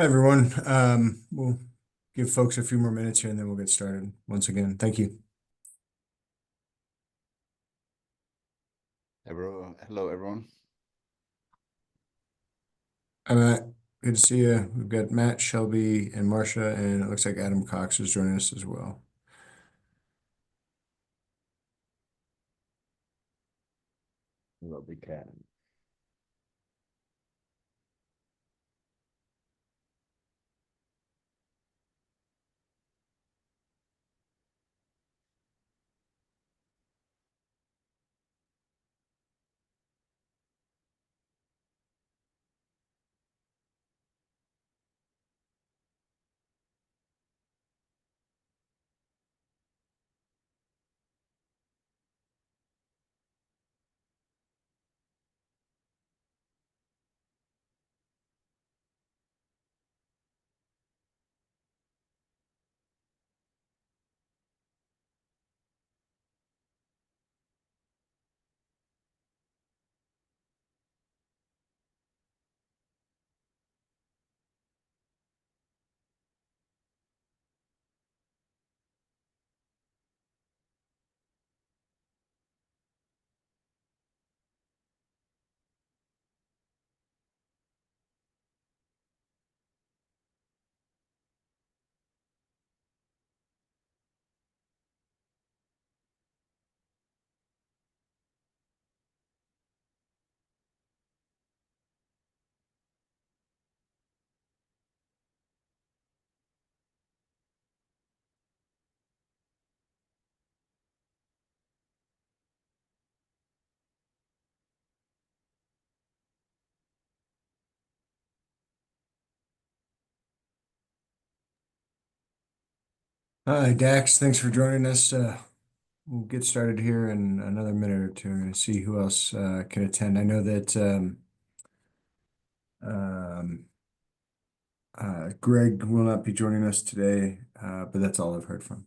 Hi, everyone. We'll give folks a few more minutes here and then we'll get started. Once again, thank you. Hello, everyone. Hi, Matt. Good to see you. We've got Matt, Shelby, and Marcia, and it looks like Adam Cox is joining us as well. Hello, Big Cat. Hi, Dax. Thanks for joining us. We'll get started here in another minute or two. I'm going to see who else can attend. I know that um, Greg will not be joining us today, but that's all I've heard from.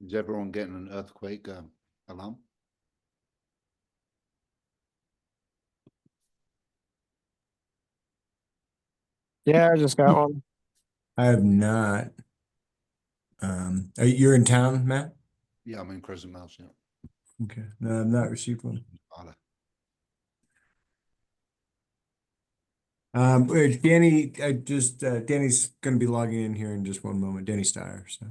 Is everyone getting an earthquake alarm? Yeah, I just got one. I have not. You're in town, Matt? Yeah, I'm in Crescent Mouse, yeah. Okay, no, I've not received one. Nevada. Wait, Danny, Danny's gonna be logging in here in just one moment, Danny Steyer, so.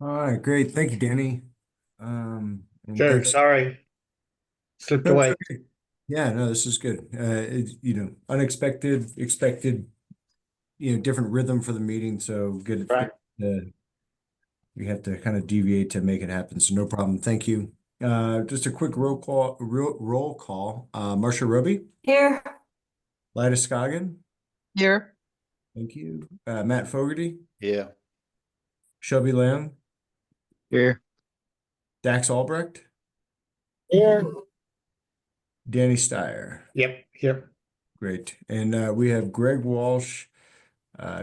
All right, great. Thank you, Danny. And Sure, thanks. sorry. Slipped No, it's away. okay. Yeah, no, this is good. Unexpected, expected, different rhythm for the meeting. So good. Right. We have to kind of deviate to make it happen. So no problem. Thank you. Just a quick roll call. Marcia Roby, Here. Lyda Scoggin. Here. Thank you. Matt Fogarty, Yeah, Shelby Lamb, Here. Dax Albrecht, Here. Danny Steyer. Yep, here. Great. And we have Greg Walsh,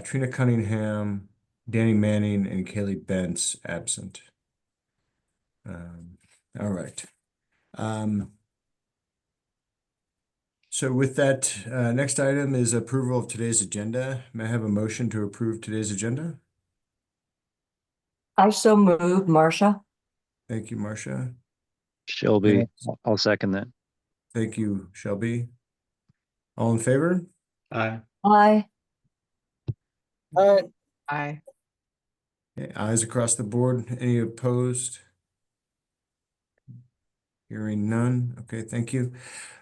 Trina Cunningham, Danny Manning, and Kaylee Bentz absent. All right. So with that, next item is approval of today's agenda. May I have a motion to approve today's agenda? I so moved, Marcia. Thank you, Marcia. Shelby. Yes. I'll second that. Thank you, Shelby. All in favor? Aye. Aye. Aye. Aye. Okay, ayes across the board. Any opposed? Hearing none. Okay, thank you.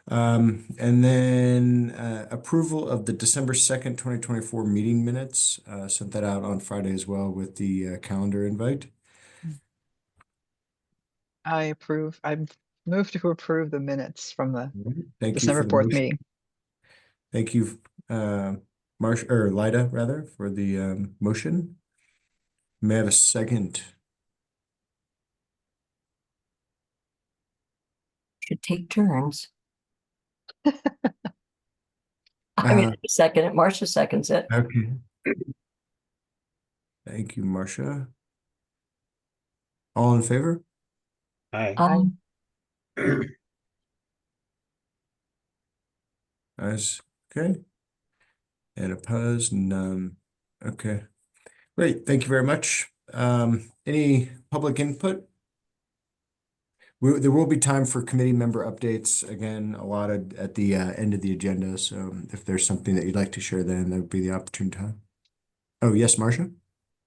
And then approval of the December 2nd, 2024 meeting minutes. Sent that out on Friday as well with the calendar invite. I approve. I move to approve the minutes from the Thank you December for the 4th motion. meeting. Thank you, Marcia or Lyda rather, for the motion. May I have a second? Should take turns. I mean, second it. Marcia seconds it. Okay. Thank you, Marcia. All in favor? Aye. Nice. Okay. And opposed? None. Okay. Great. Thank you very much. Any public input? There will be time for committee member updates, again, allotted at the end of the agenda. So if there's something that you'd like to share, then that would be the opportune time. Oh, yes, Marcia?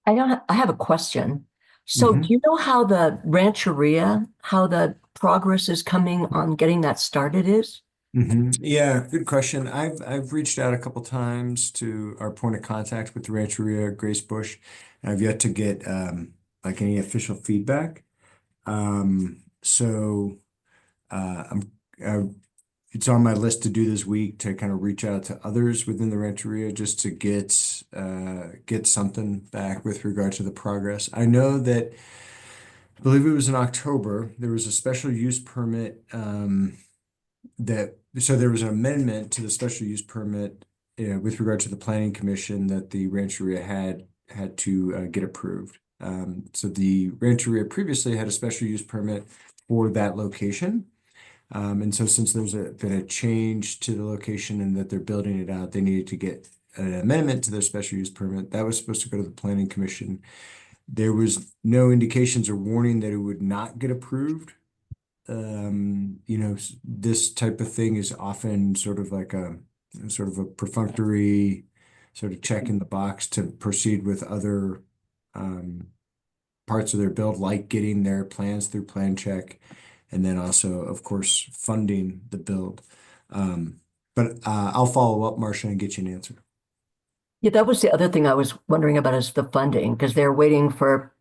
I have a question. So Mhm. do you know how the Rancheria, how the progress is coming on getting that started is? Yeah, good question. I've reached out a couple times to our point of contact with the Rancheria, Grace Bush, and I've yet to get like any official feedback. So I'm it's on my list to do this week to kind of reach out to others within the Rancheria just to get something back with regard to the progress. I know that I believe it was in October, there was a special use permit so there was an amendment to the special use permit with regard to the planning commission that the Rancheria had to get approved. So the Rancheria previously had a special use permit for that location. And so since there's been a change to the location and that they're building it out, they needed to get an amendment to their special use permit. That was supposed to go to the planning commission. There was no indications or warning that it would not get approved. This type of thing is often sort of like a perfunctory sort of check in the box to proceed with other parts of their build, like getting their plans through plan check, and then also, of course, funding the build. But I'll follow up, Marcia, and get you an answer. Yeah, that was the other thing I was wondering about is the funding, because they're waiting to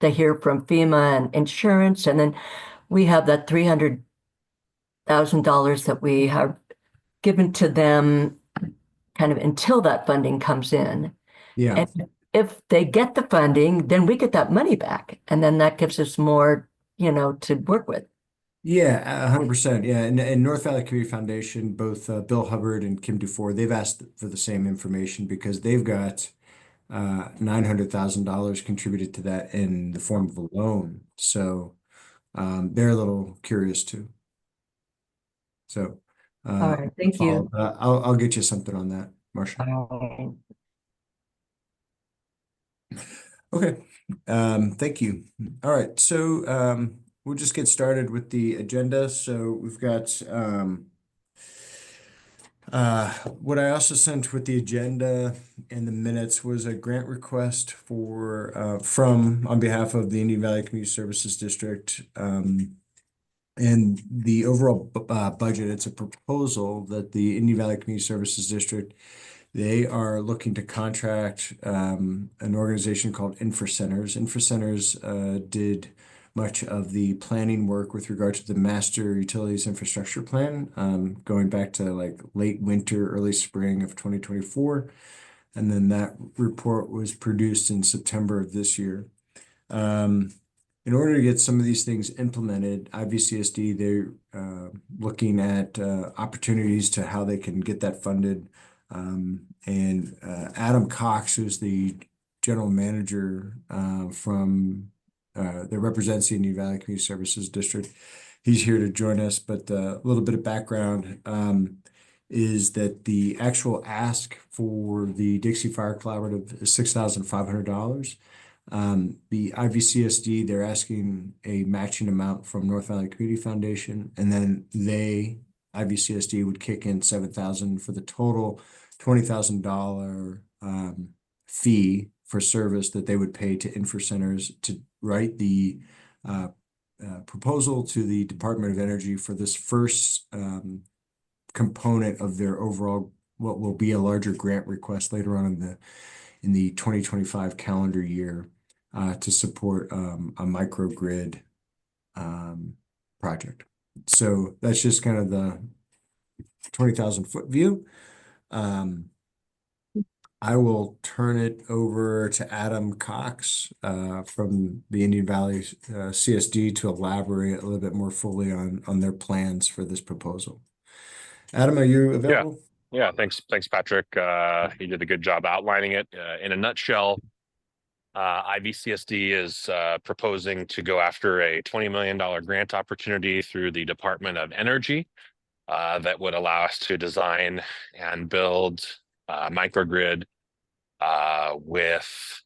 hear from FEMA and insurance, and then we have that $300,000 that we have given to them kind of until that funding comes in. Yeah. And if they get the funding, then we get that money back, and then that gives us more, to work with. Yeah, 100%. Yeah, and North Valley Community Foundation, both Bill Hubbard and Kim Dufour, they've asked for the same information because they've got $900,000 contributed to that in the form of a loan. So they're a little curious too. So All right, thank you. I'll get you something on that, Marcia. Okay. Thank you. All right. So we'll just get started with the agenda. So we've got What I also sent with the agenda and the minutes was a grant request on behalf of the Indian Valley Community Services District. And the overall budget, it's a proposal that the Indian Valley Community Services District, they are looking to contract an organization called InfraCenters. InfraCenters did much of the planning work with regard to the Master Utilities Infrastructure Plan, going back to like late winter, early spring of 2024. And then that report was produced in September of this year. In order to get some of these things implemented, IVCSD, they're looking at opportunities to how they can get that funded. And Adam Cox, who's the general manager that represents the Indian Valley Community Services District, he's here to join us. But a little bit of background is that the actual ask for the Dixie Fire Collaborative is $6,500. The IVCSD, they're asking a matching amount from North Valley Community Foundation, and then IVCSD would kick in $7,000 for the total $20,000 fee for service that they would pay to InfraCenters to write the proposal to the Department of Energy for this first component of their overall, what will be a larger grant request later on in the 2025 calendar year to support a microgrid project. So that's just kind of the 20,000-foot view. I will turn it over to Adam Cox from the Indian Valley CSD to elaborate a little bit more fully on their plans for this proposal. Adam, are you available? Yeah, thanks, Patrick. You did a good job outlining it. In a nutshell, IVCSD is proposing to go after a $20 million grant opportunity through the Department of Energy that would allow us to design and build microgrid with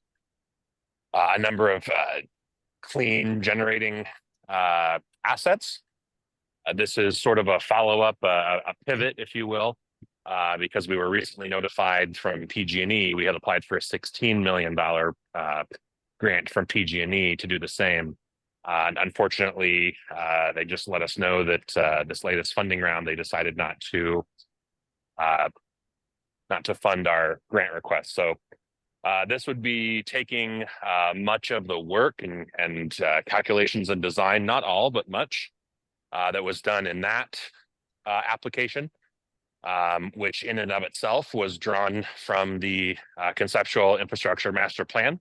a number of clean generating assets. This is sort of a follow-up, a pivot, if you will, because we were recently notified from PG&E. We had applied for a $16 million grant from PG&E to do the same. Unfortunately, they just let us know that this latest funding round, they decided not to fund our grant request. So this would be taking much of the work and calculations and design, not all, but much, that was done in that application, which in and of itself was drawn from the conceptual infrastructure master plan.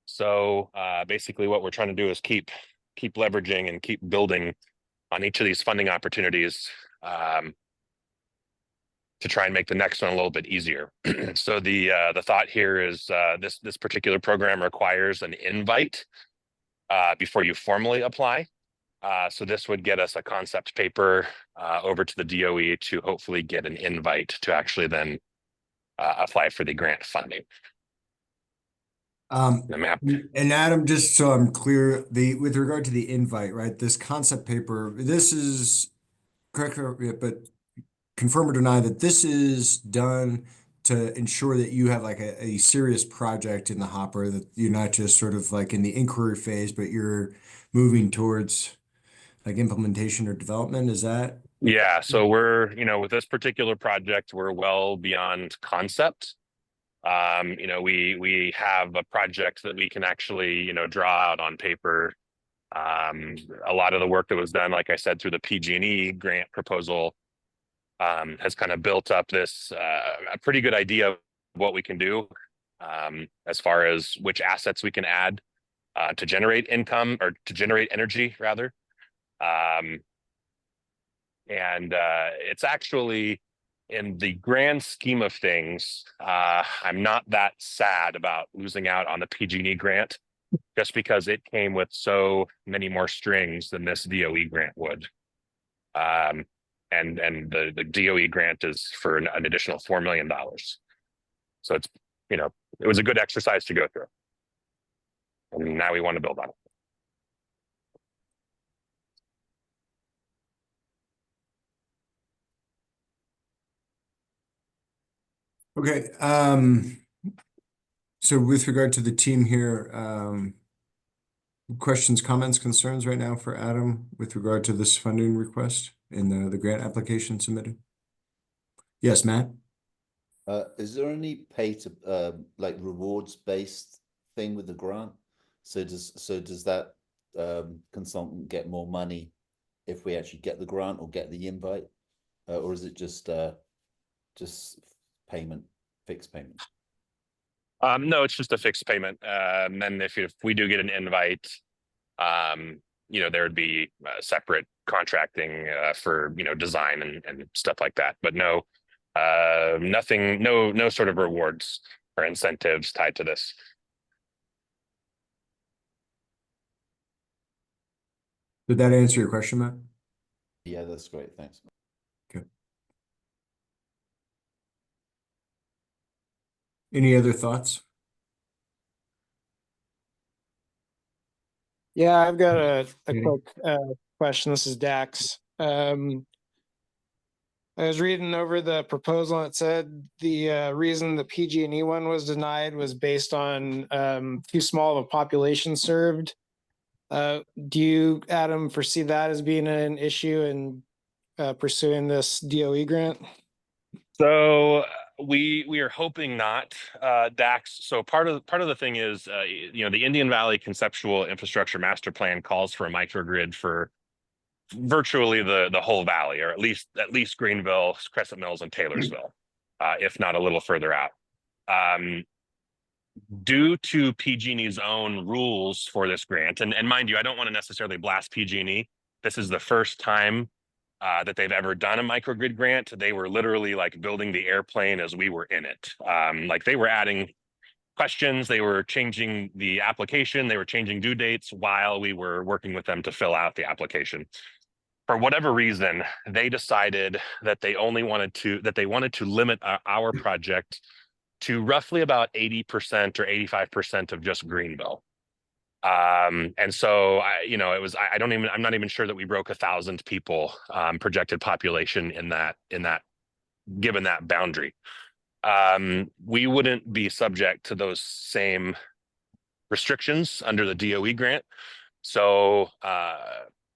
So basically what we're trying to do is keep leveraging and keep building on each of these funding opportunities to try and make the next one a little bit easier. So the thought here is this particular program requires an invite before you formally apply. So this would get us a concept paper over to the DOE to hopefully get an invite to actually then apply for the grant funding. And Adam, just so I'm clear, with regard to the invite, right? This concept paper, this is correct, but confirm or deny that this is done to ensure that you have like a serious project in the hopper, that you're not just sort of like in the inquiry phase, but you're moving towards like implementation or development. Is that? Yeah, so we're, with this particular project, we're well beyond concept. We have a project that we can actually, draw out on paper. A lot of the work that was done, like I said, through the PG&E grant proposal has kind of built up this a pretty good idea of what we can do as far as which assets we can add to generate income, or to generate energy rather. It's actually, in the grand scheme of things, I'm not that sad about losing out on the PG&E grant, just because it came with so many more strings than this DOE grant would. And the DOE grant is for an additional $4 million. So it's, it was a good exercise to go through. And now we want to build on it. Okay, so with regard to the team here, questions, comments, concerns right now for Adam with regard to this funding request and the grant application submitted? Yes, Matt? Is there any pay to like rewards based thing with the grant? So does that consultant get more money if we actually get the grant or get the invite, or is it just payment, fixed payment? No, it's just a fixed payment. And if we do get an invite, there would be separate contracting for design and stuff like that. But no, nothing, no sort of rewards or incentives tied to this. Did that answer your question, Matt? Yeah, that's great. Thanks. Okay. Any other thoughts? Yeah, I've got a Okay. quick question. This is Dax. I was reading over the proposal and it said the reason the PG&E one was denied was based on too small of a population served. Do you, Adam, foresee that as being an issue in pursuing this DOE grant? So we are hoping not, Dax. So part of the thing is, the Indian Valley Conceptual Infrastructure Master Plan calls for a microgrid for virtually the whole valley, or at least Greenville, Crescent Mills, and Taylorsville, if not a little further out. Due to PG&E's own rules for this grant, and mind you, I don't want to necessarily blast PG&E. This is the first time that they've ever done a microgrid grant. They were literally like building the airplane as we were in it. Like they were adding questions, they were changing the application, they were changing due dates while we were working with them to fill out the application. For whatever reason, they decided that they wanted to limit our project to roughly about 80% or 85% of just Greenville. And so I'm not even sure that we broke 1,000 people projected population in that given that boundary. We wouldn't be subject to those same restrictions under the DOE grant. So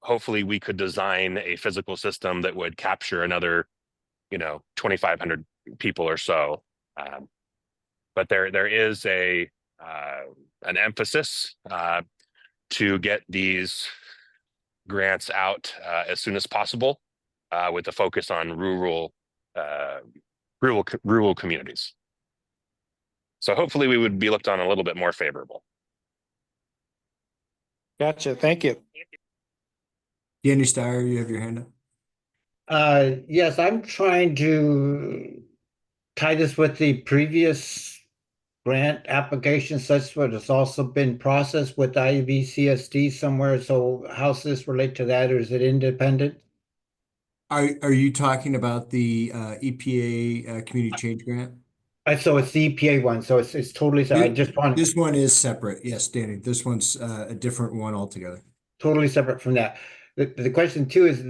hopefully we could design a physical system that would capture another 2,500 people or so. But there is an emphasis to get these grants out as soon as possible, with the focus on rural communities. So hopefully we would be looked on a little bit more favorable. Gotcha. Thank you. Danny Steyer, you have your hand up. Yes, I'm trying to tie this with the previous grant application such that it's also been processed with IVCSD somewhere. So how's this relate to that, or is it independent? Are you talking about the EPA Community Change Grant? So it's the EPA one. So it's totally. I just want This one is separate. Yes, Danny. This one's a different one altogether. totally separate from that. The question too is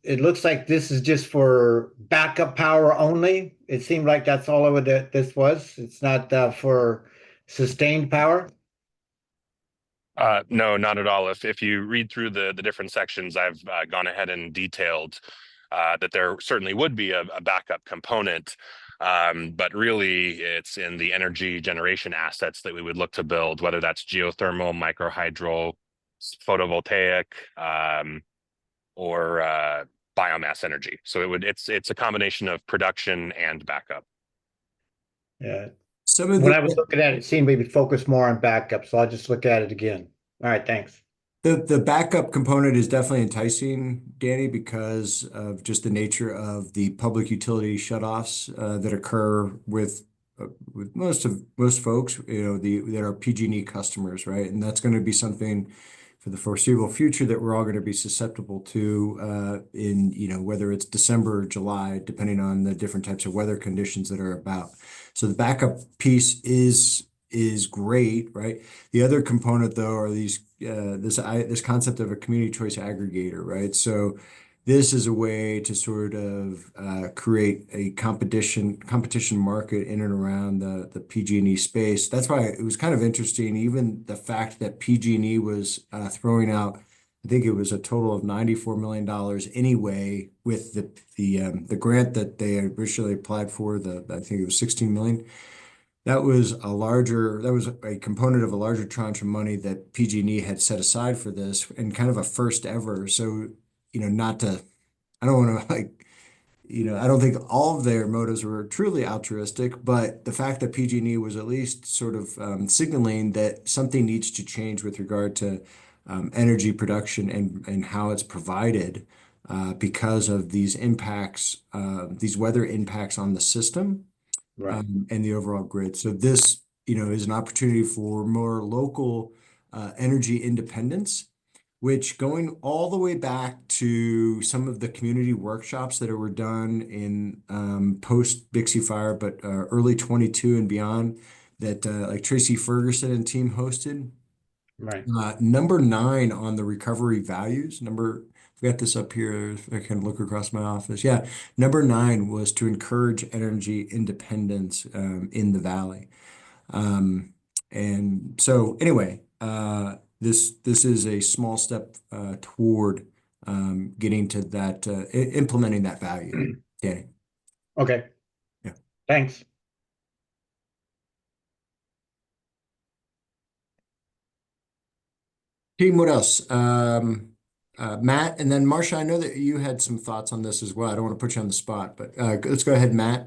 it looks like this is just for backup power only. It seemed like that's all of it this was. It's not for sustained power. No, not at all. If you read through the different sections, I've gone ahead and detailed that there certainly would be a backup component, but really it's in the energy generation assets that we would look to build, whether that's geothermal, microhydro, photovoltaic, or biomass energy. So it's a combination of production and backup. Yeah. Some of When I was looking at it, it seemed maybe focus more on backup. So I'll just look at it again. All right, thanks. the backup component is definitely enticing, Danny, because of just the nature of the public utility shutoffs that occur with most folks, that are PG&E customers, right? And that's going to be something for the foreseeable future that we're all going to be susceptible to in whether it's December or July, depending on the different types of weather conditions that are about. So the backup piece is great, right? The other component, though, are this concept of a community choice aggregator, right? So this is a way to sort of create a competition market in and around the PG&E space. That's why it was kind of interesting, even the fact that PG&E was throwing out, I think it was a total of $94 million anyway, with the grant that they originally applied for, I think it was 16 million. That was a component of a larger tranche of money that PG&E had set aside for this, and kind of a first ever. So, I don't want to I don't think all of their motives were truly altruistic, but the fact that PG&E was at least sort of signaling that something needs to change with regard to energy production and how it's provided because of these impacts, these weather impacts on the system. Right. And the overall grid. So this, is an opportunity for more local energy independence, which, going all the way back to some of the community workshops that were done in post Bixie Fire, but early 22 and beyond, that like Tracy Ferguson and team hosted. Right. Number 9 on the recovery values. We got this up here. If I can look across my office. Yeah, number 9 was to encourage energy independence in the valley. And so anyway, this is a small step toward getting to that, implementing that value. Danny. Okay. Yeah. Thanks. Team, what else? Matt, and then Marcia, I know that you had some thoughts on this as well. I don't want to put you on the spot, but let's go ahead, Matt.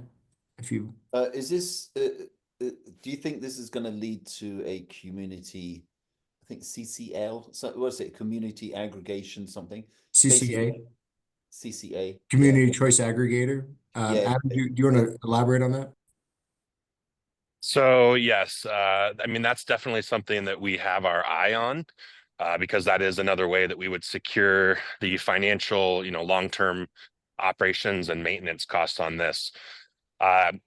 If you Is this, do you think this is going to lead to a community, I think CCL, so what's it, community aggregation something? CCA, CCA. Community Choice Aggregator. Yeah. Adam, do you want to elaborate on that? So yes, I mean, that's definitely something that we have our eye on, because that is another way that we would secure the financial, long-term operations and maintenance costs on this.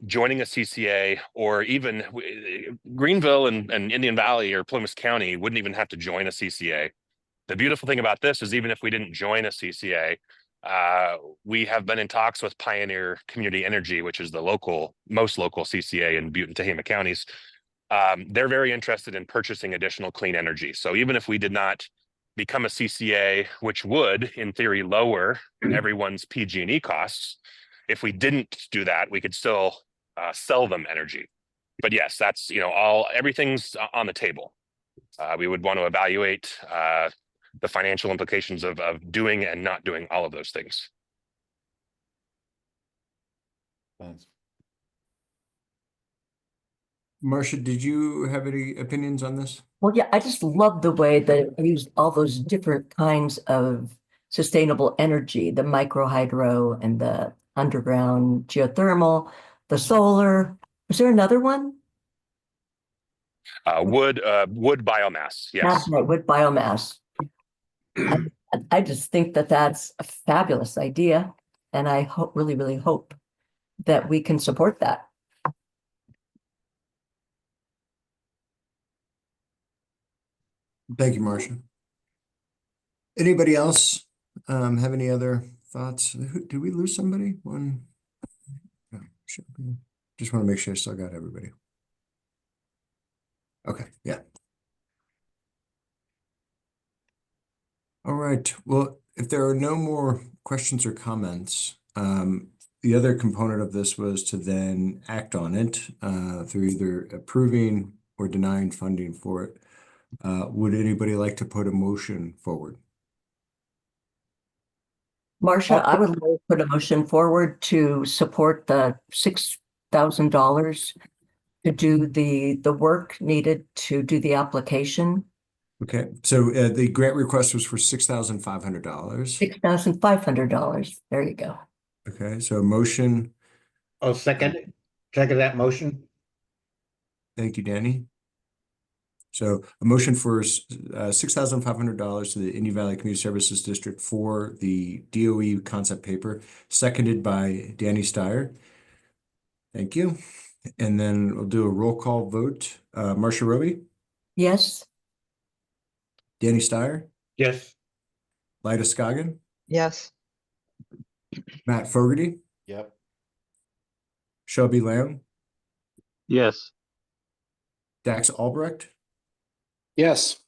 Joining a CCA, or even Greenville and Indian Valley or Plymouth County wouldn't even have to join a CCA. The beautiful thing about this is, even if we didn't join a CCA, we have been in talks with Pioneer Community Energy, which is the most local CCA in Butte and Tehama counties. They're very interested in purchasing additional clean energy. So even if we did not become a CCA, which would, in theory, lower everyone's PG&E costs, if we didn't do that, we could still sell them energy. But yes, that's, everything's on the table. We would want to evaluate the financial implications of doing and not doing all of those things. Thanks. Marcia, did you have any opinions on this? Well, yeah, I just love the way that it used all those different kinds of sustainable energy, the micro hydro and the underground geothermal, the solar. Was there another one? Wood biomass, yes. That's right, with biomass. I just think that that's a fabulous idea, and I really, really hope that we can support that. Thank you, Marcia. Anybody else have any other thoughts? Did we lose somebody? One. No, just want to make sure I still got everybody. Okay, yeah. All right. Well, if there are no more questions or comments, the other component of this was to then act on it through either approving or denying funding for it. Would anybody like to put a motion forward? Marcia, I would like to put a motion forward to support the $6,000 to do the work needed to do the application. Okay, so the grant request was for $6,500. $6,500. There you go. Okay, so a motion. I'll second that motion. Thank you, Danny. So a motion for $6,500 to the Indian Valley Community Services District for the DOE concept paper, seconded by Danny Steyer. Thank you. And then we'll do a roll call vote. Marcia Roby? Yes. Danny Steyer? Yes. Lyda Scoggin? Yes. Matt Fogarty, Yep. Shelby Lamb, Yes. Dax Albrecht. Yes.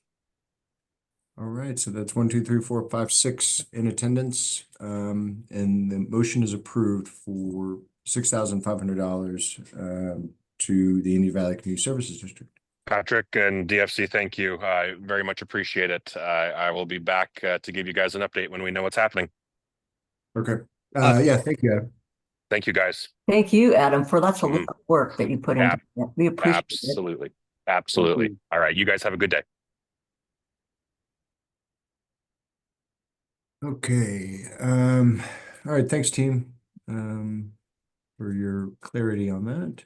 All right, so that's 1, 2, 3, 4, 5, 6 in attendance. And the motion is approved for $6,500 to the Indian Valley Community Services District. Patrick and DFC, thank you. I very much appreciate it. I will be back to give you guys an update when we know what's happening. Okay. Yeah, thank you, Adam. Thank you, guys. Thank you, Adam, for lots of Mhm. work that you put into that. We appreciate it. Absolutely. Absolutely. All right. You guys have a good day. Okay. All right, thanks, team, for your clarity on that.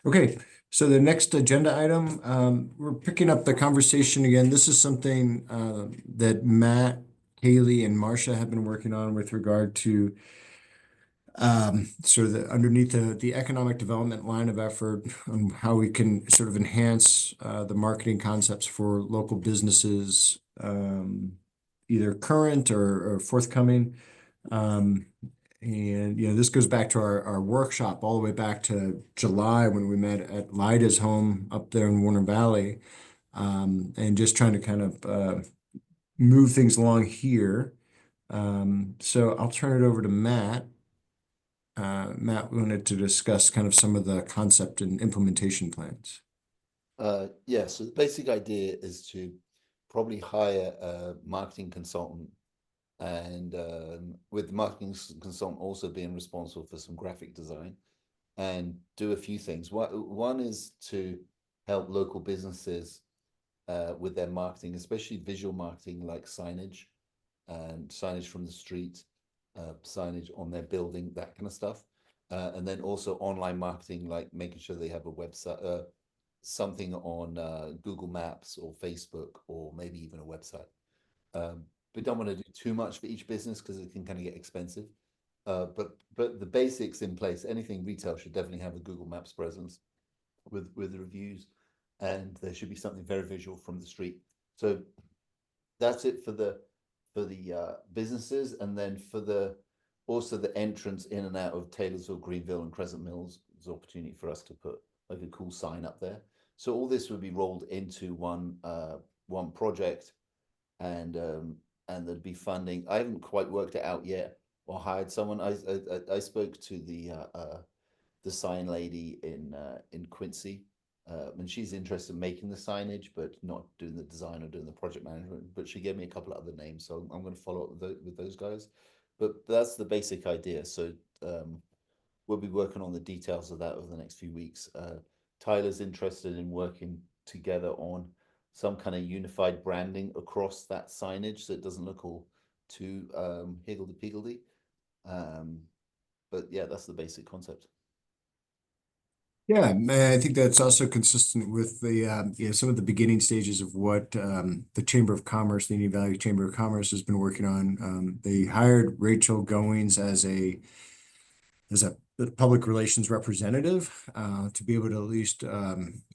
Okay, so the next agenda item, we're picking up the conversation again. This is something that Matt, Haley, and Marcia have been working on with regard to sort of underneath the economic development line of effort on how we can sort of enhance the marketing concepts for local businesses, either current or forthcoming. And, this goes back to our workshop all the way back to July when we met at Lyda's home up there in Warner Valley, and just trying to kind of move things along here. So I'll turn it over to Matt. Matt wanted to discuss kind of some of the concept and implementation plans. Yeah, so the basic idea is to probably hire a marketing consultant, and with the marketing consultant also being responsible for some graphic design, and do a few things. One is to help local businesses with their marketing, especially visual marketing like signage and signage from the street, signage on their building, that kind of stuff. And then also online marketing, like making sure they have a website, something on Google Maps or Facebook, or maybe even a website. We don't want to do too much for each business because it can kind of get expensive. But the basics in place. Anything retail should definitely have a Google Maps presence with the reviews, and there should be something very visual from the street. So that's it for the businesses, and then for the entrance in and out of Taylorsville, Greenville, and Crescent Mills. There's an opportunity for us to put like a cool sign up there. So all this would be rolled into one project, and there'd be funding. I haven't quite worked it out yet, or hired someone. I spoke to the sign lady in Quincy, and she's interested in making the signage, but not doing the design or doing the project management. But she gave me a couple of other names, so I'm going to follow up with those guys. But that's the basic idea. So we'll be working on the details of that over the next few weeks. Tyler's interested in working together on some kind of unified branding across that signage, so it doesn't look all too higgledy-piggledy. But yeah, that's the basic concept. Yeah, I think that's also consistent with the some of the beginning stages of what the Chamber of Commerce, the Indian Valley Chamber of Commerce, has been working on. They hired Rachel Goings as a public relations representative to be able to at least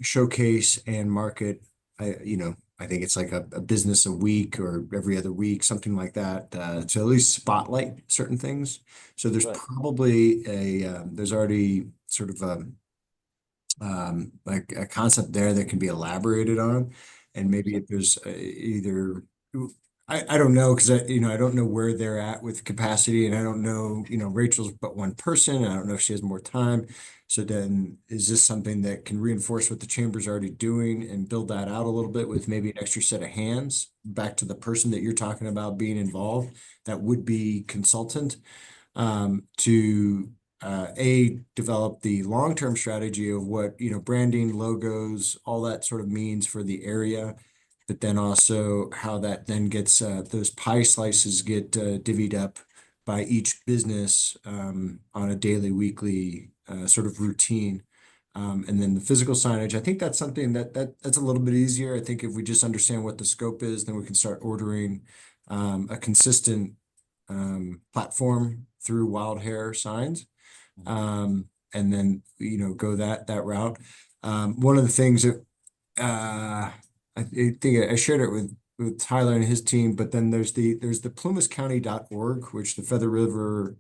showcase and market. I think it's like a business a week or every other week, something like that, to at least spotlight certain things. So there's Right. probably there's already sort of like a concept there that can be elaborated on, and maybe if there's either I don't know, because I don't know where they're at with capacity, and I don't know, Rachel's but one person, and I don't know if she has more time. So then is this something that can reinforce what the chamber's already doing and build that out a little bit with maybe an extra set of hands back to the person that you're talking about being involved, that would be consultant, to develop the long-term strategy of what, branding, logos, all that sort of means for the area, but then also how that then gets, those pie slices get divvied up by each business on a daily, weekly sort of routine. And then the physical signage, I think that's something that's a little bit easier. I think if we just understand what the scope is, then we can start ordering a consistent platform through Wild Hair Signs. And then, go that route. One of the things that I think I shared it with with Tyler and his team, but then there's the plymouthcounty.org, which the Feather River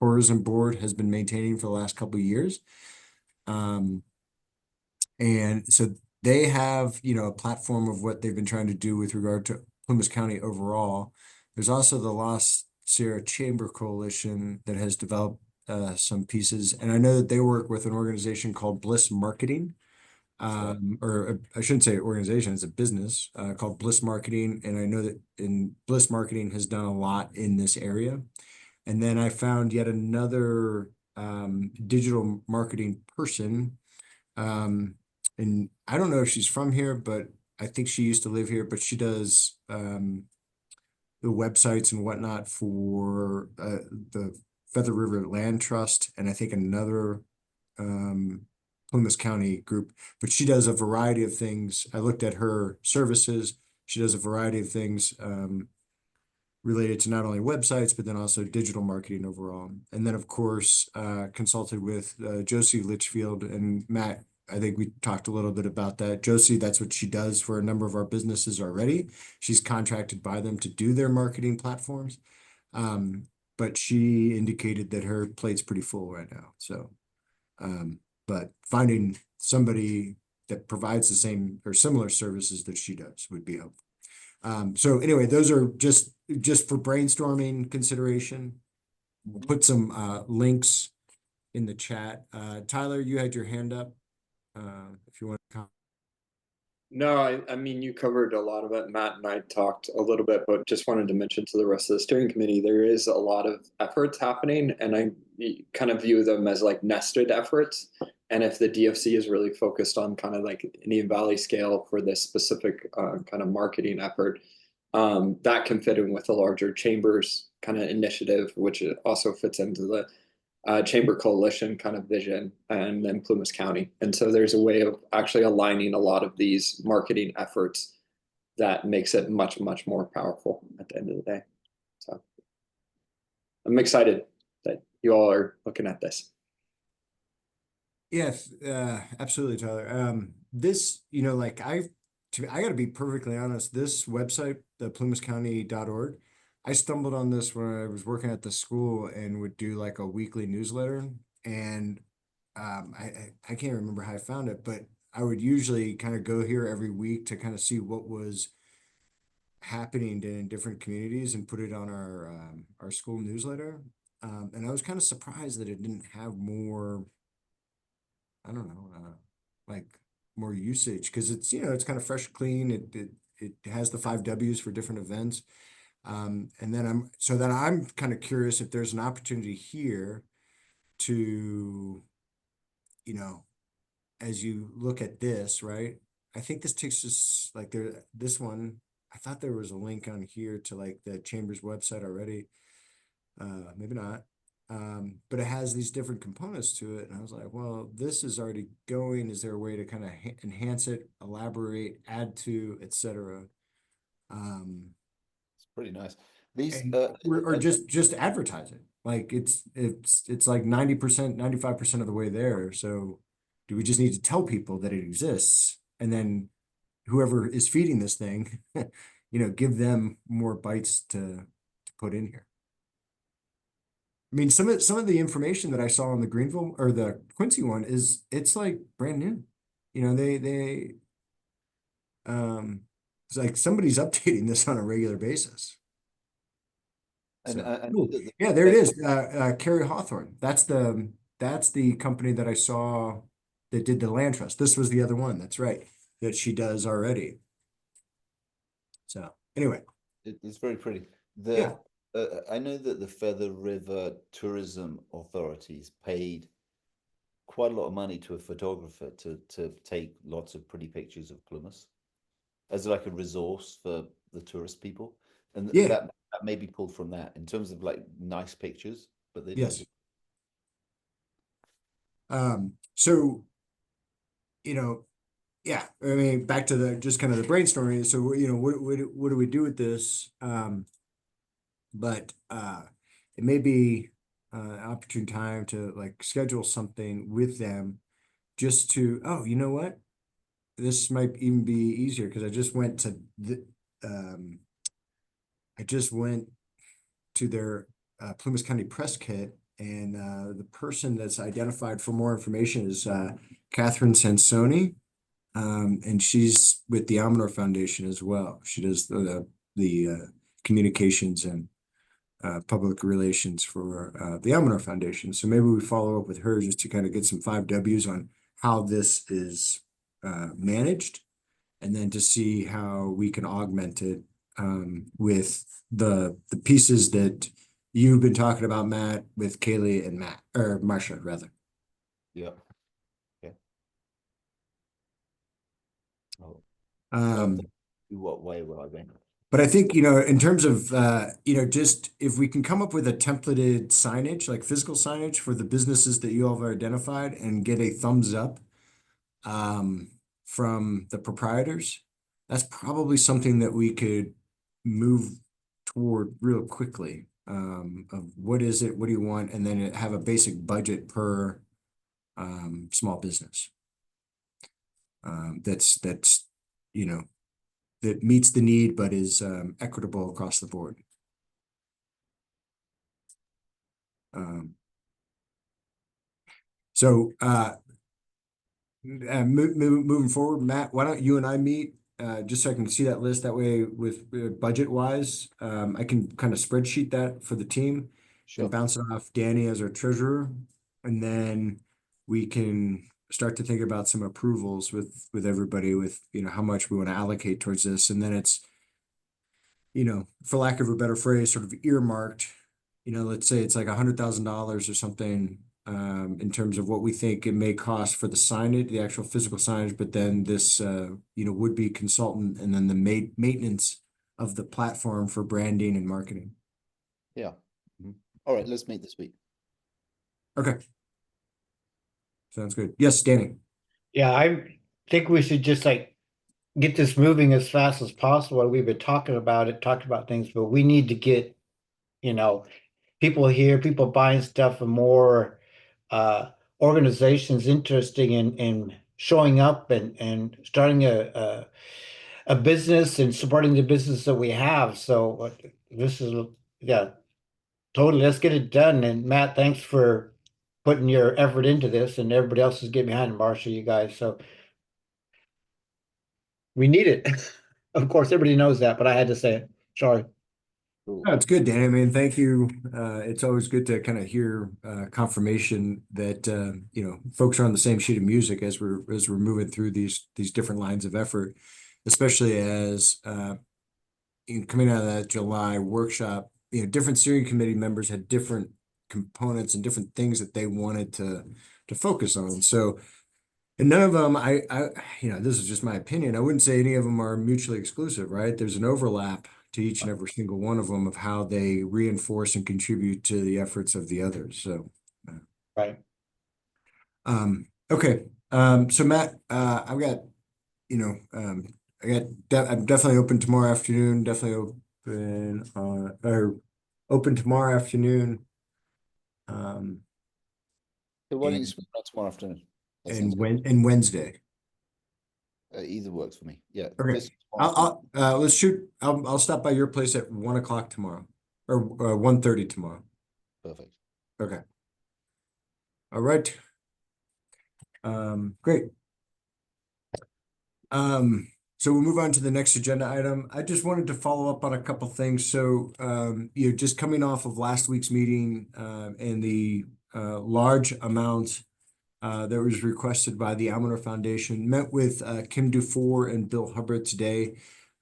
Tourism Board has been maintaining for the last couple of years. And so they have, a platform of what they've been trying to do with regard to Plymouth County overall. There's also the Lost Sierra Chamber Coalition that has developed some pieces, and I know that they work with an organization called Bliss Marketing. Or I shouldn't say organization, it's a business called Bliss Marketing. And I know that Bliss Marketing has done a lot in this area. And then I found yet another digital marketing person. And I don't know if she's from here, but I think she used to live here, but she does the websites and whatnot for the Feather River Land Trust, and I think another Plymouth County group, but she does a variety of things. I looked at her services. She does a variety of things related to not only websites, but then also digital marketing overall. And then, of course, consulted with Josie Litchfield and Matt. I think we talked a little bit about that. Josie, that's what she does for a number of our businesses already. She's contracted by them to do their marketing platforms. But she indicated that her plate's pretty full right now. So, but finding somebody that provides the same or similar services that she does would be helpful. So anyway, those are just for brainstorming consideration. We'll put some links in the chat. Tyler, you had your hand up. If you want to comment. No, I mean, you covered a lot of it. Matt and I talked a little bit, but just wanted to mention to the rest of the steering committee, there is a lot of efforts happening, and I kind of view them as like nested efforts. And if the DFC is really focused on kind of like Indian Valley scale for this specific kind of marketing effort, that can fit in with a larger chambers kind of initiative, which also fits into the Chamber Coalition kind of vision, and then Plymouth County. And so there's a way of actually aligning a lot of these marketing efforts that makes it much, much more powerful at the end of the day. So I'm excited that you all are looking at this. Yes, absolutely, Tyler. This, like I got to be perfectly honest, this website, the plymouthcounty.org, I stumbled on this when I was working at the school and would do like a weekly newsletter. And I can't remember how I found it, but I would usually kind of go here every week to kind of see what was happening in different communities and put it on our school newsletter. And I was kind of surprised that it didn't have more, I don't know, like more usage, because it's, it's kind of fresh, clean. It has the 5 W's for different events. And then I'm kind of curious if there's an opportunity here to, as you look at this, right? I think this takes us like this one, I thought there was a link on here to like the Chamber's website already. Maybe not. But it has these different components to it. And I was like, well, this is already going. Is there a way to kind of enhance it, elaborate, add to, etc.? It's pretty nice. These or just advertise it. Like it's like 90%, 95% of the way there. So do we just need to tell people that it exists, and then whoever is feeding this thing, give them more bites to put in here? I mean, some of the information that I saw on the Greenville or the Quincy one it's like brand new. It's like somebody's updating this on a regular basis. and, So, and cool. Yeah, there it is. Carrie Hawthorne. That's the company that I saw that did the land trust. This was the other one. That's right, that she does already. So anyway, it's very pretty. I know that the Feather River Tourism Authorities paid quite a lot of money to a photographer to take lots of pretty pictures of Plymouth as like a resource for the tourist people, and that may be pulled from that in terms of like nice pictures, but they yes. do. Yeah, I mean, back to just kind of the brainstorming. So, what do we do with this? But it may be an opportune time to like schedule something with them just to, oh, you know what? This might even be easier because I just went to I just went to their Plumas County press kit, and the person that's identified for more information is Catherine Sansoni, and she's with the Almanor Foundation as well. She does the communications and public relations for the Almanor Foundation. So maybe we follow up with her just to kind of get some 5 Ws on how this is managed, and then to see how we can augment it with the pieces that you've been talking about, Matt, with Kaylee and Matt, or Marsha rather. Yeah. Okay. Oh, Um, what way will I win? But I think, in terms of, just if we can come up with a templated signage, like physical signage for the businesses that you all have identified and get a thumbs up from the proprietors, that's probably something that we could move toward real quickly. Of what is it, what do you want, and then have a basic budget per small business. That's that meets the need but is equitable across the board. So moving forward, Matt, why don't you and I meet just so I can see that list? That way, with budget wise, I can kind of spreadsheet that for the team and bounce it off Danny as our treasurer, and then we can start to think about some approvals with everybody with how much we want to allocate towards this, and then it's for lack of a better phrase, sort of earmarked. Let's say it's like $100,000 or something in terms of what we think it may cost for the signage, the actual physical signage, but then this would-be consultant, and then the maintenance of the platform for branding and marketing. Yeah. All right, let's meet this week. Okay. Sounds good. Yes, Danny. Yeah, I think we should just get this moving as fast as possible. We've been talking about things, but we need to get, people here, people buying stuff, and more organizations interested in showing up and starting a business and supporting the business that we have. So this is, yeah, totally. Let's get it done. And Matt, thanks for putting your effort into this, and everybody else is getting behind it, Marcia, you guys. So we need it. Of course, everybody knows that, but I had to say it. Sorry. Oh, it's good, Danny. I mean, thank you. It's always good to kind of hear confirmation that folks are on the same sheet of music as we're moving through these different lines of effort, especially as coming out of that July workshop. Different steering committee members had different components and different things that they wanted to focus on. So, and none of them, this is just my opinion. I wouldn't say any of them are mutually exclusive, right? There's an overlap to each and every single one of them of how they reinforce and contribute to the efforts of the others. So, right. Okay. So Matt, I've got, I'm definitely open tomorrow afternoon. Definitely open tomorrow afternoon. So why don't you speak about tomorrow afternoon? And Wednesday. Either works for me. Yeah. Okay. Let's shoot. I'll stop by your place at 1 o'clock tomorrow, or 1:30 tomorrow. Perfect. Okay. All right. Great. So we'll move on to the next agenda item. I just wanted to follow up on a couple things. So, just coming off of last week's meeting, and the large amount that was requested by the Almanor Foundation, met with Kim Dufour and Bill Hubbard today,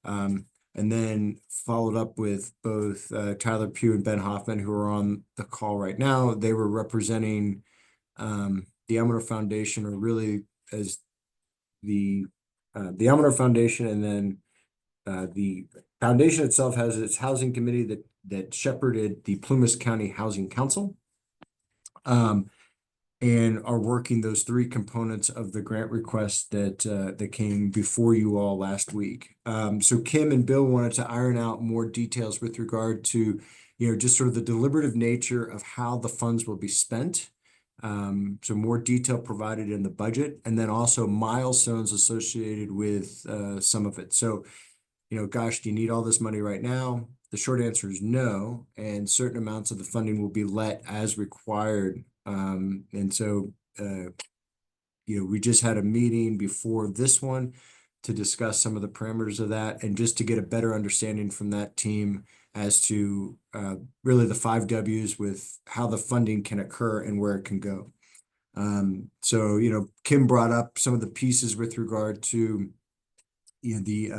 and then followed up with both Tyler Pugh and Ben Hoffman, who are on the call right now. They were representing the Almanor Foundation, or really as the Almanor Foundation, and then the foundation itself has its housing committee that shepherded the Plumas County Housing Council. And are working those 3 components of the grant request that came before you all last week. So Kim and Bill wanted to iron out more details with regard to, just sort of the deliberative nature of how the funds will be spent. So more detail provided in the budget, and then also milestones associated with some of it. So gosh, do you need all this money right now? The short answer is no, and certain amounts of the funding will be let as required. And so, we just had a meeting before this one to discuss some of the parameters of that and just to get a better understanding from that team as to really the 5 Ws with how the funding can occur and where it can go. So, Kim brought up some of the pieces with regard to the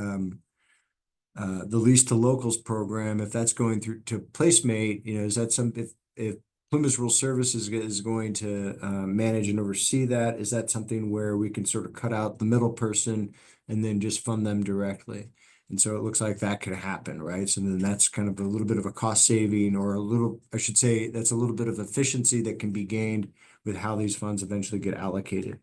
lease to locals program. If that's going through to Placemate, is that something, if Plymouth Rural Services is going to manage and oversee that, is that something where we can sort of cut out the middle person and then just fund them directly? And so it looks like that could happen, right? So then that's kind of a little bit of a cost saving, or I should say, that's a little bit of efficiency that can be gained with how these funds eventually get allocated.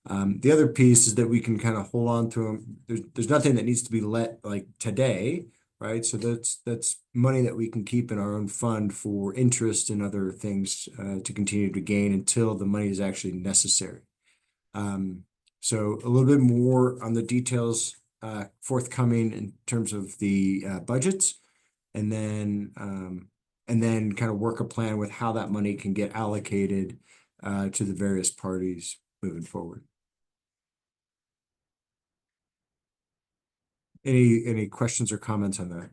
The other piece is that we can kind of hold on to them. There's nothing that needs to be let like today, right? So that's money that we can keep in our own fund for interest and other things to continue to gain until the money is actually necessary. So a little bit more on the details forthcoming in terms of the budgets, and then kind of work a plan with how that money can get allocated to the various parties moving forward. Any questions or comments on that?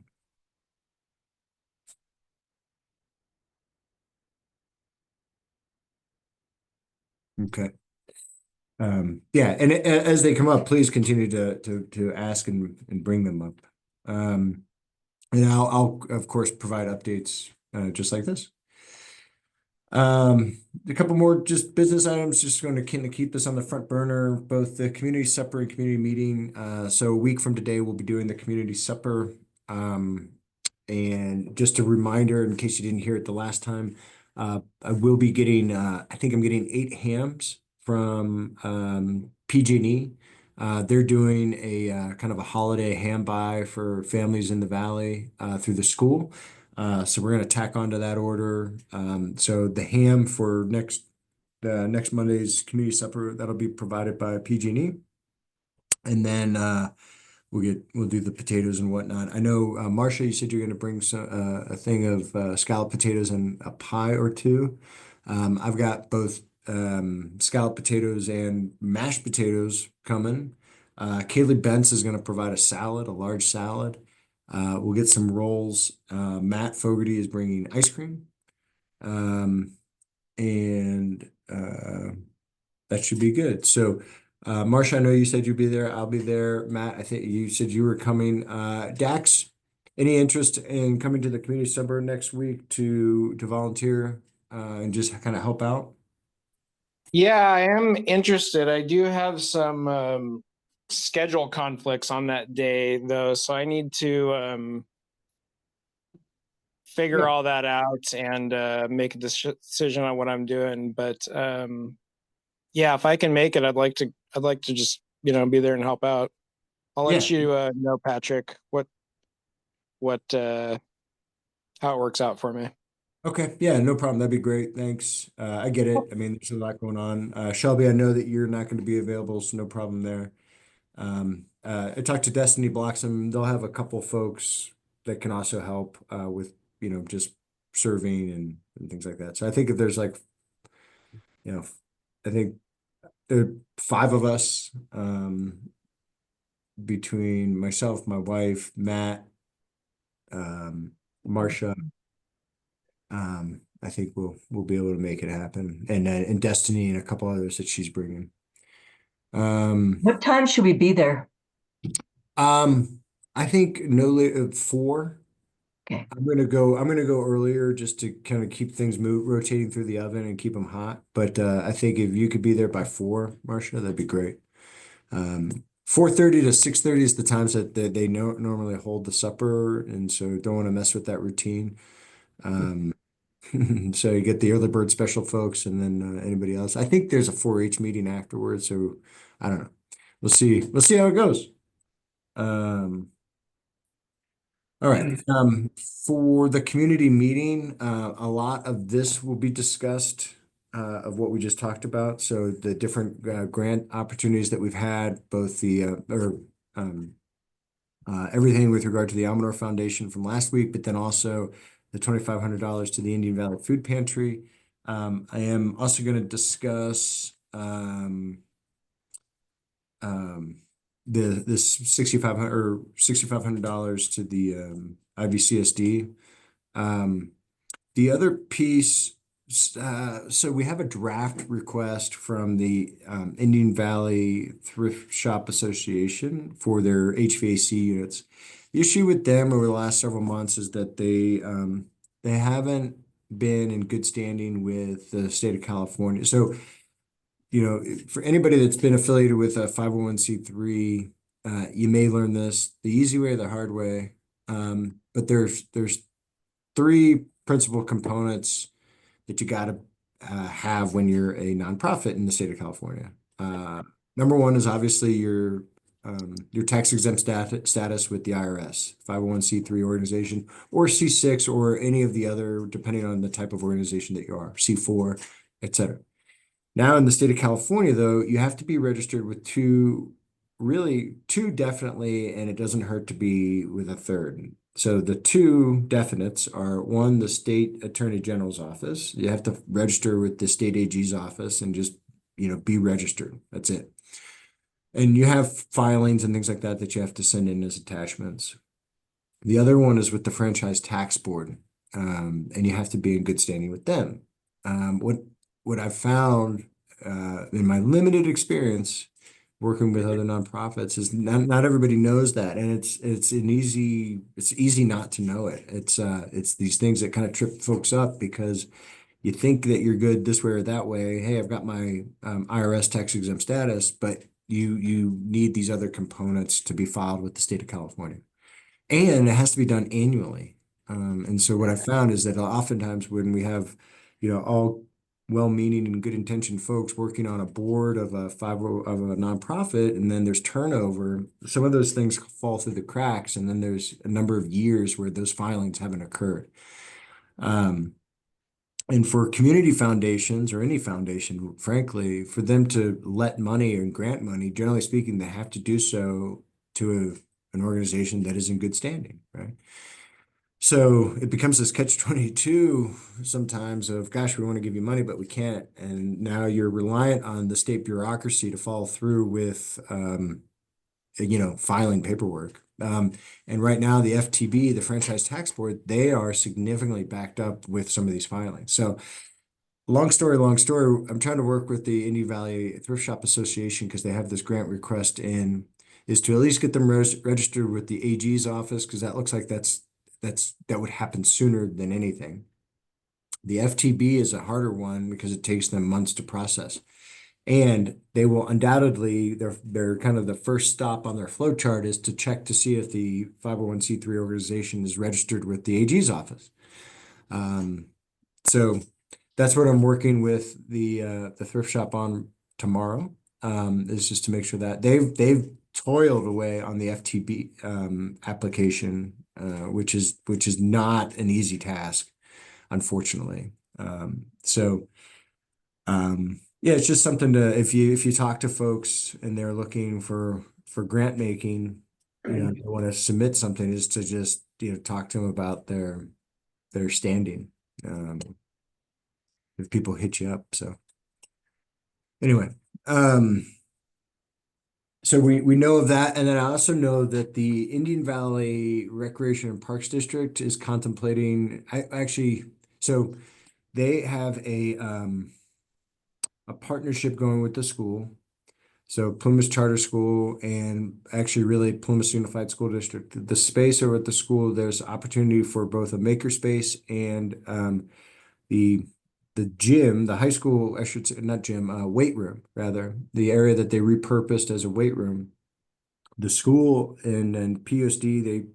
Okay. Yeah, and as they come up, please continue to ask and bring them up. And I'll of course provide updates just like this. A couple more just business items, just going to kind of keep this on the front burner, both the community supper and community meeting. So a week from today, we'll be doing the community supper. And just a reminder, in case you didn't hear it the last time, I will be getting, I think I'm getting 8 hams from PG&E. They're doing a kind of a holiday ham buy for families in the valley through the school. So we're going to tack onto that order. So the ham for next Monday's community supper, that'll be provided by PG&E. And then we'll do the potatoes and whatnot. I know, Marcia, you said you're going to bring a thing of scalloped potatoes and a pie or two. I've got both scalloped potatoes and mashed potatoes coming. Kaylee Bentz is going to provide a salad, a large salad. We'll get some rolls. Matt Fogarty is bringing ice cream. And that should be good. So, Marcia, I know you said you'd be there. I'll be there. Matt, I think you said you were coming. Dax, any interest in coming to the community supper next week to volunteer and just kind of help out? Yeah, I am interested. I do have some schedule conflicts on that day, though, so I need to figure all that out and make a decision on what I'm doing. But yeah, if I can make it, I'd like to just be there and help out. I'll let you know, Patrick, what how it works out for me. Okay, yeah, no problem. That'd be great. Thanks. I get it. I mean, there's a lot going on. Shelby, I know that you're not going to be available, so no problem there. I talked to Destiny Bloxham. They'll have a couple folks that can also help with, just serving and things like that. So I think if there's like, I think there are 5 of us between myself, my wife, Matt, Marcia. I think we'll be able to make it happen, and Destiny and a couple others that she's bringing. What time should we be there? I think no later 4. Okay. I'm gonna go earlier just to kind of keep things rotating through the oven and keep them hot. But I think if you could be there by 4, Marcia, that'd be great. 4:30 to 6:30 is the times that they normally hold the supper, and so don't want to mess with that routine. So you get the early bird special folks, and then anybody else. I think there's a 4-H meeting afterwards, so I don't know. We'll see. We'll see how it goes. All right. For the community meeting, a lot of this will be discussed of what we just talked about. So the different grant opportunities that we've had, both the everything with regard to the Almanor Foundation from last week, but then also the $2,500 to the Indian Valley Food Pantry. I am also going to discuss this $6,500 to the IVCSD. The other piece, so we have a draft request from the Indian Valley Thrift Shop Association for their HVAC units. The issue with them over the last several months is that they haven't been in good standing with the state of California. So, for anybody that's been affiliated with a 501c3, you may learn this the easy way or the hard way. But there's three principal components that you got to have when you're a nonprofit in the state of California. Number one is obviously your tax exempt status with the IRS, 501c3 organization, or C6, or any of the other, depending on the type of organization that you are, C4, etc. Now in the state of California, though, you have to be registered with two definitely, and it doesn't hurt to be with a third. So the two definites are, one, the state attorney general's office. You have to register with the state AG's office and just, be registered. That's it. And you have filings and things like that that you have to send in as attachments. The other one is with the Franchise Tax Board, and you have to be in good standing with them. What I've found in my limited experience working with other nonprofits is not everybody knows that, and it's easy not to know it. It's these things that kind of trip folks up because you think that you're good this way or that way. Hey, I've got my IRS tax exempt status, but you need these other components to be filed with the state of California, and it has to be done annually. And so what I found is that oftentimes when we have, all well-meaning and good-intentioned folks working on a board of a nonprofit, and then there's turnover, some of those things fall through the cracks, and then there's a number of years where those filings haven't occurred. And for community foundations, or any foundation, frankly, for them to let money and grant money, generally speaking, they have to do so to an organization that is in good standing, right? So it becomes this catch-22 sometimes of, gosh, we want to give you money, but we can't. And now you're reliant on the state bureaucracy to follow through with, filing paperwork. And right now, the FTB, the Franchise Tax Board, they are significantly backed up with some of these filings. So long story, I'm trying to work with the Indian Valley Thrift Shop Association because they have this grant request in, is to at least get them registered with the AG's office, because that looks like that would happen sooner than anything. The FTB is a harder one because it takes them months to process. And they will undoubtedly, they're kind of the first stop on their flow chart is to check to see if the 501c3 organization is registered with the AG's office. So that's what I'm working with the thrift shop on tomorrow, is just to make sure that they've toiled away on the FTB application, which is not an easy task, unfortunately. Yeah, it's just something to, if you talk to folks and they're looking for grant making, they want to submit something, is to just talk to them about their standing. If people hit you up, so anyway, so we know of that, and then I also know that the Indian Valley Recreation and Parks District is contemplating. So they have a partnership going with the school. So Plymouth Charter School and actually really Plymouth Unified School District. The space over at the school, there's opportunity for both a maker space and the gym, the high school, I should say, not gym, weight room, rather, the area that they repurposed as a weight room. The school and PUSD,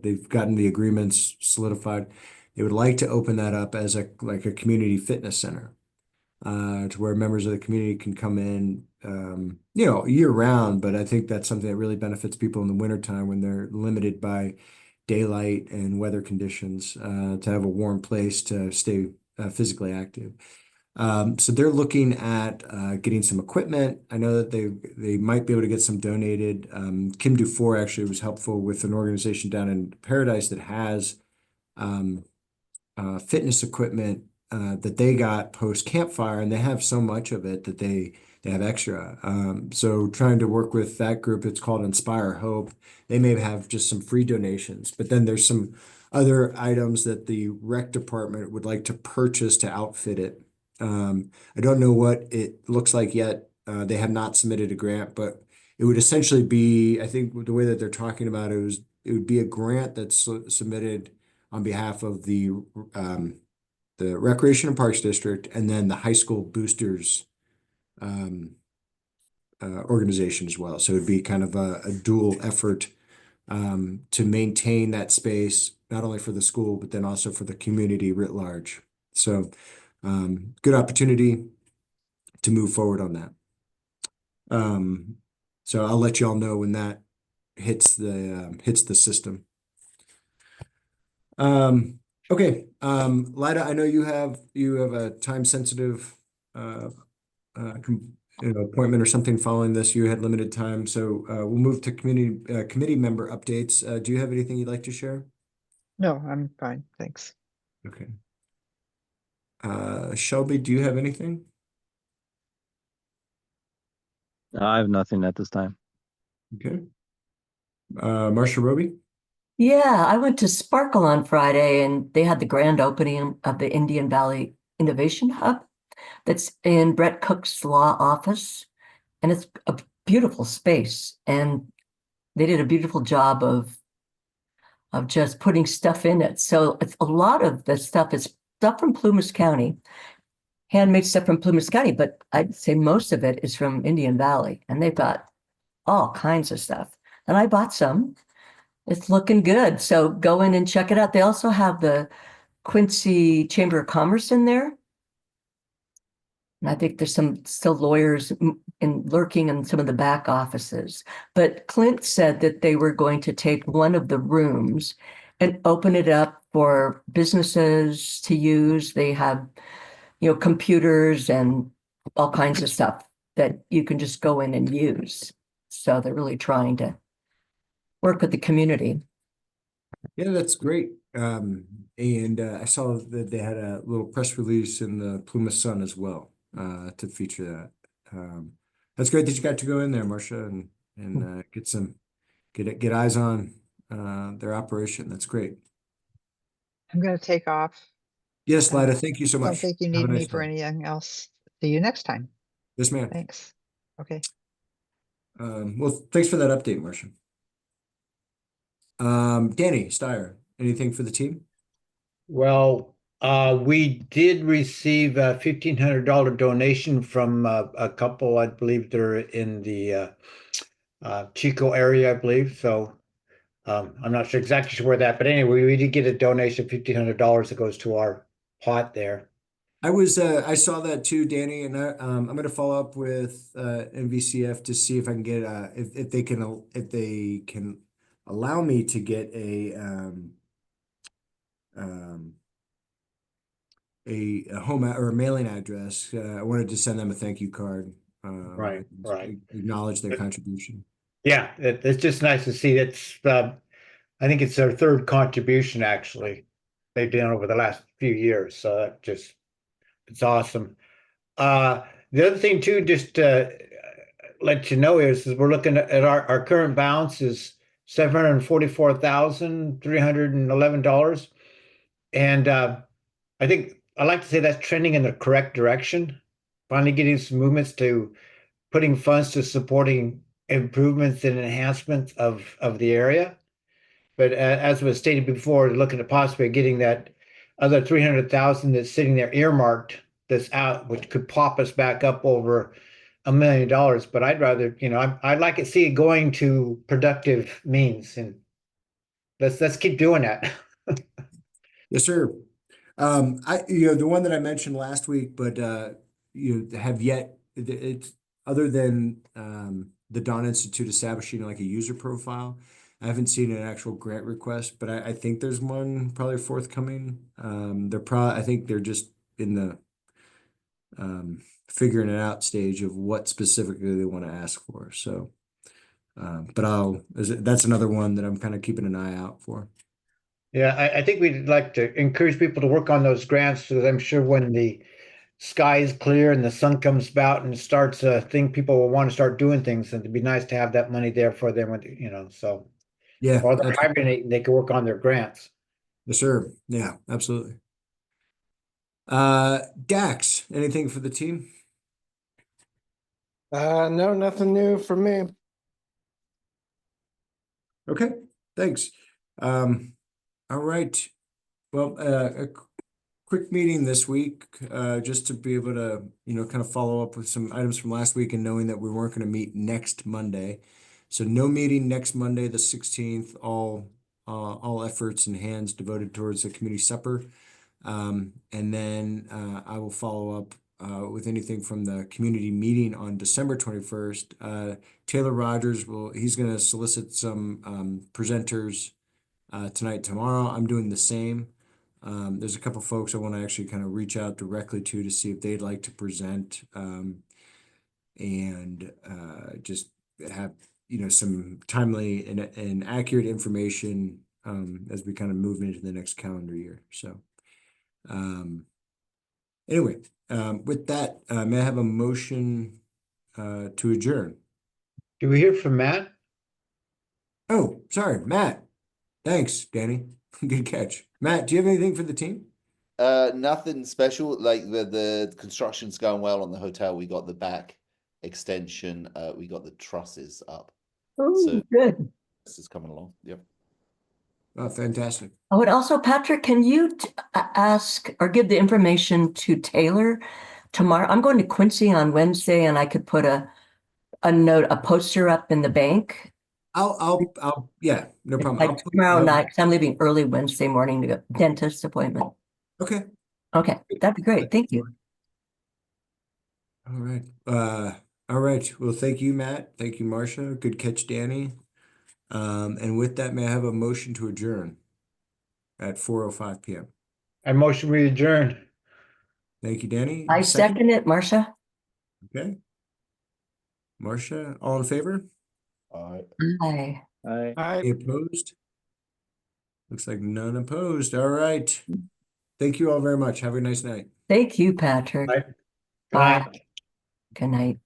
they've gotten the agreements solidified. They would like to open that up as a community fitness center, to where members of the community can come in, year round. But I think that's something that really benefits people in the wintertime when they're limited by daylight and weather conditions, to have a warm place to stay physically active. So they're looking at getting some equipment. I know that they might be able to get some donated. Kim Dufour actually was helpful with an organization down in Paradise that has fitness equipment that they got post campfire, and they have so much of it that they have extra. So trying to work with that group, it's called Inspire Hope. They may have just some free donations, but then there's some other items that the rec department would like to purchase to outfit it. I don't know what it looks like yet. They have not submitted a grant, but it would essentially be, I think the way that they're talking about it would be a grant that's submitted on behalf of the Recreation and Parks District and then the high school boosters organization as well. So it'd be kind of a dual effort to maintain that space, not only for the school, but then also for the community writ large. So good opportunity to move forward on that. So I'll let you all know when that hits the system. Okay, Lida, I know you have a time sensitive appointment or something following this. You had limited time, so we'll move to committee member updates. Do you have anything you'd like to share? No, I'm fine, thanks. Okay. Shelby, do you have anything? I have nothing at this time. Okay. Marcia Roby? Yeah, I went to Sparkle on Friday and they had the grand opening of the Indian Valley Innovation Hub that's in Brett Cook's law office. And it's a beautiful space. And they did a beautiful job of just putting stuff in it. So it's a lot of the stuff is stuff from Plumas County, handmade stuff from Plumas County, but I'd say most of it is from Indian Valley. And they've got all kinds of stuff. And I bought some. It's looking good. So go in and check it out. They also have the Quincy Chamber of Commerce in there. And I think there's some still lawyers lurking in some of the back offices. But Clint said that they were going to take one of the rooms and open it up for businesses to use. They have, computers and all kinds of stuff that you can just go in and use. So they're really trying to work with the community. Yeah, that's great. And I saw that they had a little press release in the Plumas Sun as well to feature that. That's great that you got to go in there, Marcia, and get eyes on their operation. That's great. I'm gonna take off. Yes, Lida, thank you so Don't much. think you Have a need me nice for day. anything else. See you next time. Yes, ma'am. Thanks. Okay. Well, thanks for that update, Marcia. Danny Steyer, anything for the team? Well, we did receive a $1,500 donation from a couple, I believe they're in the Chico area, I believe. So I'm not sure exactly sure where that, but anyway, we did get a donation of $1,500 that goes to our pot there. I saw that too, Danny, and I'm going to follow up with NVCF to see if I can get if they can allow me to get a home or a mailing address. I wanted to send them a thank you card. Right. Acknowledge their contribution. Yeah, it's just nice to see. It's I think it's their third contribution actually they've done over the last few years. So it's awesome. The other thing too, just to let you know is we're looking at our current balance is $744,311. And I think I like to say that's trending in the correct direction. Finally getting some movements to putting funds to supporting improvements and enhancements of the area. But as was stated before, looking at possibly getting that other 300,000 that's sitting there earmarked that's out, which could pop us back up over $1 million. But I'd rather, I'd like to see it going to productive means, and let's keep doing that. Yes, sir. The one that I mentioned last week, but have yet it's other than the Dawn Institute establishing like a user profile. I haven't seen an actual grant request, but I think there's one probably forthcoming. I think they're just in the figuring it out stage of what specifically they want to ask for. So, but that's another one that I'm kind of keeping an eye out for. Yeah, I think we'd like to encourage people to work on those grants because I'm sure when the sky is clear and the sun comes out and starts a thing, people will want to start doing things, and it'd be nice to have that money there for them, so. Yeah, While they're absolutely. hibernating, they can work on their grants. Yes, sir. Yeah, absolutely. Dax, anything for the team? No, nothing new from me. Okay, thanks. All right. Well, quick meeting this week, just to be able to, kind of follow up with some items from last week and knowing that we weren't going to meet next Monday. So no meeting next Monday, the 16th, all efforts and hands devoted towards the community supper. And then I will follow up with anything from the community meeting on December 21st. Taylor Rogers he's going to solicit some presenters tonight, tomorrow. I'm doing the same. There's a couple folks I want to actually kind of reach out directly to see if they'd like to present and just have some timely and accurate information as we kind of move into the next calendar year. So anyway, with that, may I have a motion to adjourn? Do we hear from Matt? Oh, sorry, Matt. Thanks, Danny. Good catch. Matt, do you have anything for the team? Nothing special. Like the construction's going well on the hotel. We got the back extension. We got the trusses up. Oh, So good. this is coming along. Yep. Oh, fantastic. Oh, and also, Patrick, can you ask or give the information to Taylor tomorrow? I'm going to Quincy on Wednesday, and I could put a note, a poster up in the bank. Yeah, no problem. Like tomorrow night, 'cause I'm leaving early Wednesday morning to go dentist appointment. Okay. Okay, that'd be great. Thank you. All right. All right. Well, thank you, Matt. Thank you, Marcia. Good catch, Danny. And with that, may I have a motion to adjourn at 4:05 p.m.? I motion we adjourn. Thank you, Danny. I second it, Marcia. Okay. Marcia, all in favor? All right. Aye. I. Any opposed? Looks like none opposed. All right. Thank you all very much. Have a nice night. Thank you, Patrick. Aye. Good Bye. night. Good night.